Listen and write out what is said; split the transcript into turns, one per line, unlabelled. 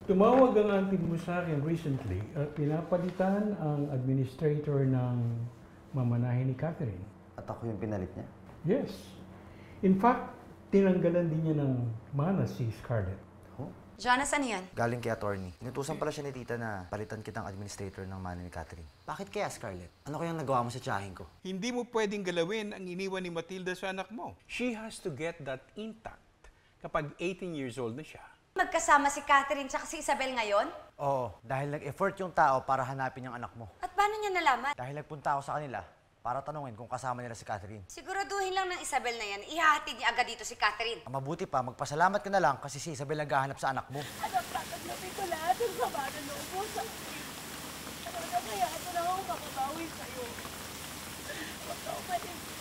Tumawag ang auntie mo sa akin recently at pinapalitan ang administrator ng mamanahin ni Catherine.
At ako yung pinalit niya?
Yes. In fact, tinanggalan din niya ng mana si Scarlett.
Oh?
Jonas, ano yan?
Galing kay attorney. Inutusan pala siya ni tita na palitan kitang administrator ng mana ni Catherine. Bakit kaya, Scarlett? Ano kayang nagawa mo sa tiyahin ko?
Hindi mo pwedeng galawin ang iniwan ni Matilda sa anak mo. She has to get that intact kapag 18 years old na siya.
Magkasama si Catherine at si Isabel ngayon?
Oo, dahil nag-effort yung tao para hanapin yung anak mo.
At paano niya nalaman?
Dahil nagpunta ako sa kanila para tanungin kung kasama nila si Catherine.
Siguraduhin lang ng Isabel na yan, ihahatid niya agad dito si Catherine.
Ang mabuti pa, magpasalamat ka na lang kasi si Isabel naghahanap sa anak mo.
Anak, tatanggapin ko lahat ng sama na loob mo sa akin. Ano na kaya ito na ako makabawi sa'yo. Huwag ka umalis.